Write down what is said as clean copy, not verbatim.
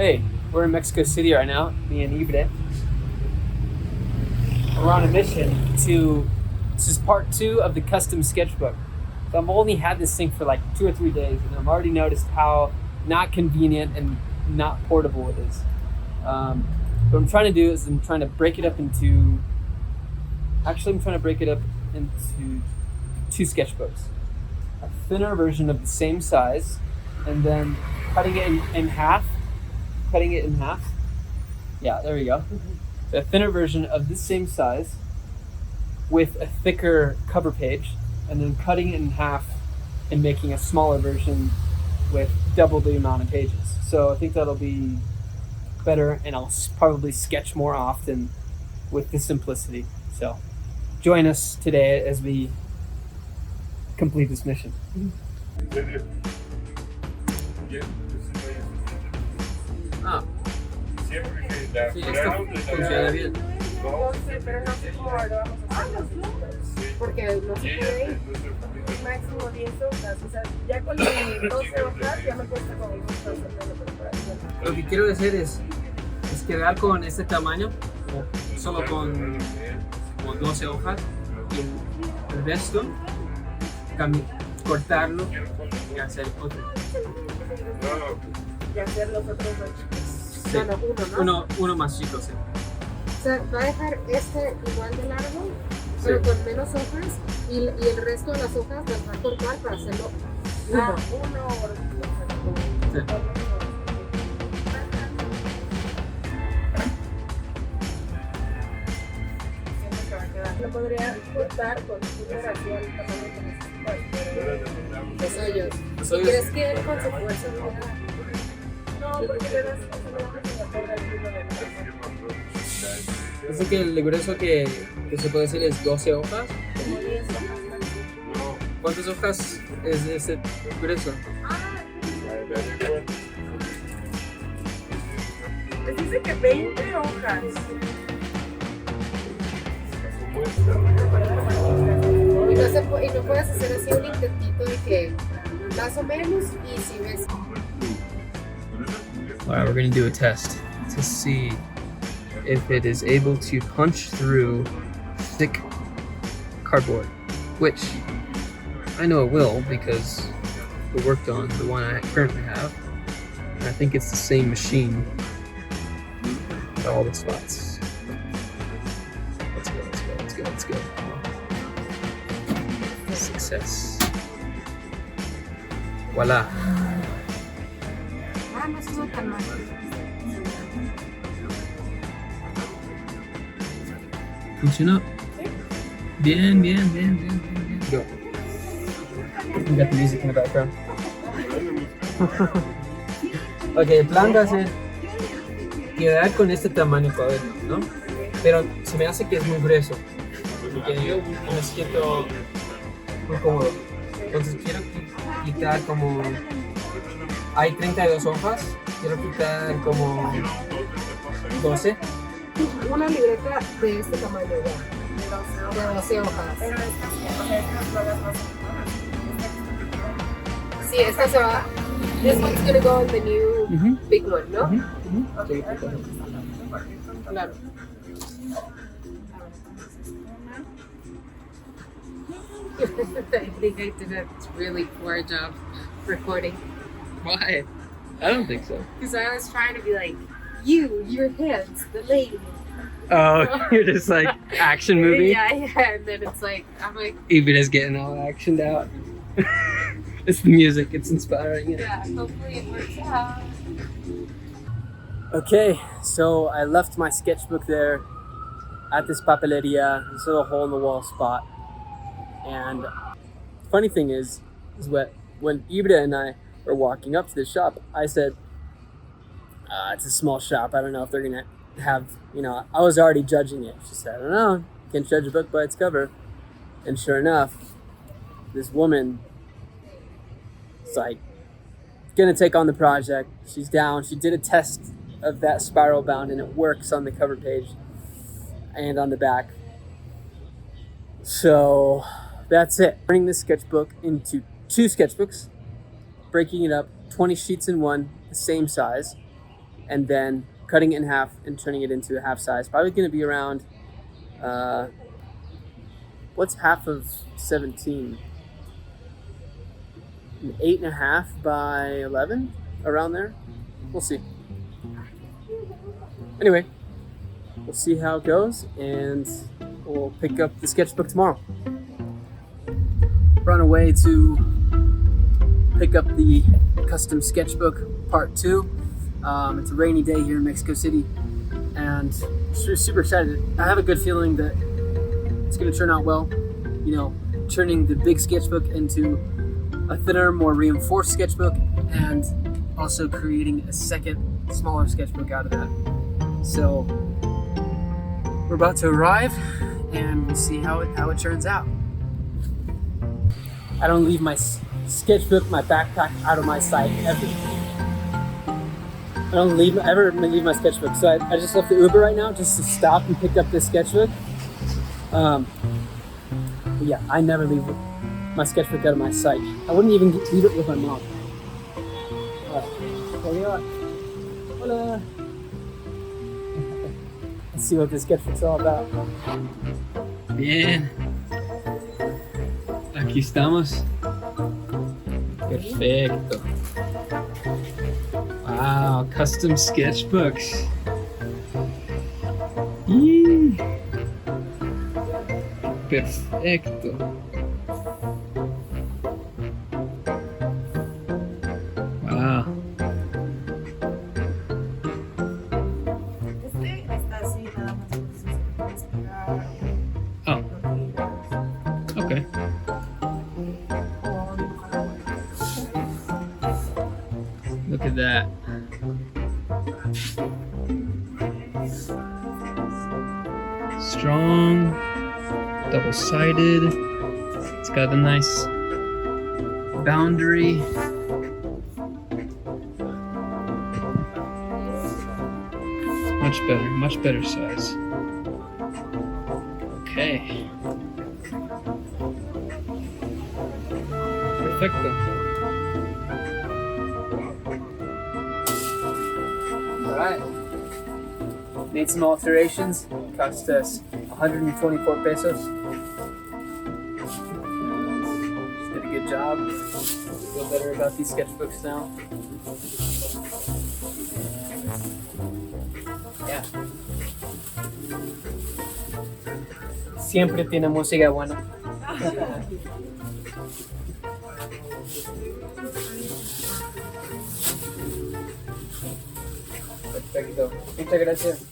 Hey, we're in Mexico City right now, me and Ibre. We're on a mission this is part 2 of the custom sketchbook. So I've only had this thing for like 2 or 3 days, and I've already noticed how not convenient and not portable it is. What I'm trying to do is I'm trying to break it up into 2 sketchbooks. A thinner version of the same size, and then cutting it in half. Yeah, there we go. A thinner version of the same size with a thicker cover page, and then cutting it in half and making a smaller version with double the amount of pages. So I think that'll be better, and I'll probably sketch more often with the simplicity. So join us today as we complete this mission. Ah, sí, esto funciona bien. No sé, pero no sé cómo lo vamos a hacer. Porque no se puede ir. Es máximo 10 hojas. O sea, ya con 12 hojas ya me cuesta como mucho hacer la preparación. Lo que quiero hacer es quedar con este tamaño, o solo con 12 hojas, y el resto cortarlo y hacer otro. Y hacer los otros dos. Sí. Bueno, uno, ¿no? Uno más chico, sí. O sea, va a dejar este igual de largo, pero con menos hojas, y el resto de las hojas las va a cortar para hacerlo uno. Sí. Lo podría cortar con una así al tamaño que necesitas. Los hoyos. Los ¿Y hoyos. crees que con su fuerza no, porque le das el filo de Así que el grueso que se puede hacer es 12 hojas. como 10 hojas máximo. ¿Cuántas hojas es ese grueso? Les dice que 20 hojas. Y no puedes hacer así un intentito de que más o menos, y si ves. Alright, we're going to do a test to see if it is able to punch through thick cardboard, which I know it will because we worked on the one I currently have, and I think it's the same machine at all the spots. Let's go. Success. Voila. No estuvo tan mal. Funcionó. Bien. Go. We got the music in the background. Ok, el plan va a ser quedar con este tamaño cuaderno, ¿no? Pero se me hace que es muy grueso. Porque yo me siento muy cómodo. Entonces quiero quitar como... Hay 32 hojas. Quiero quitar como 12. Una libreta de este tamaño ya. De 12 hojas. Pero estas no las vas a... Sí, esta se va. This one's gonna go in the new big one, ¿no? Okay. Claro. I think I did a really poor job recording. Why? I don't think so. Because I was trying to be like, your hands, the lady. Oh, you're just like action movie? Yeah, and then it's like, I'm like, Even is getting all actioned out. It's the music, it's inspiring. yeah, hopefully it works out. Okay, so I left my sketchbook there at this papeleria, this little hole in the wall spot. And funny thing is when Ibra and I were walking up to the shop, I said, it's a small shop. I don't know if they're gonna have, I was already judging it. She said, I don't know, you can't judge a book by its cover. And sure enough, this woman is like gonna take on the project. She's down. She did a test of that spiral bound, and it works on the cover page and on the back. So that's it. Turning this sketchbook into 2 sketchbooks, breaking it up, 20 sheets in one, the same size, and then cutting it in half and turning it into a half size. Probably going to be around, what's half of 17? 8.5 by 11, around there. We'll see. Anyway, we'll see how it goes, and we'll pick up the sketchbook tomorrow. We're on our way to pick up the custom sketchbook part 2. It's a rainy day here in Mexico City, and super excited. I have a good feeling that it's going to turn out well. You know, turning the big sketchbook into a thinner, more reinforced sketchbook, and also creating a second, smaller sketchbook out of that. So we're about to arrive, and we'll see how it turns out. I don't leave my sketchbook, my backpack out of my sight ever. I don't ever leave my sketchbook. So I just left the Uber right now just to stop and pick up this sketchbook. Yeah, I never leave my sketchbook out of my sight. I wouldn't even leave it with my mom. Hola. Let's see what this sketchbook's all about. Bien. Aquí estamos. Perfecto. Wow, custom sketchbooks. Yee. Perfecto. Wow. Oh. Okay. Look at that. Strong, double-sided. It's got a nice boundary. Much better size. Okay. Perfecto. Alright. Made some alterations. Cost us 124 pesos. Just did a good job. Feel better about these sketchbooks now. Yeah. Siempre tiene música buena. Perfecto. Muchas gracias.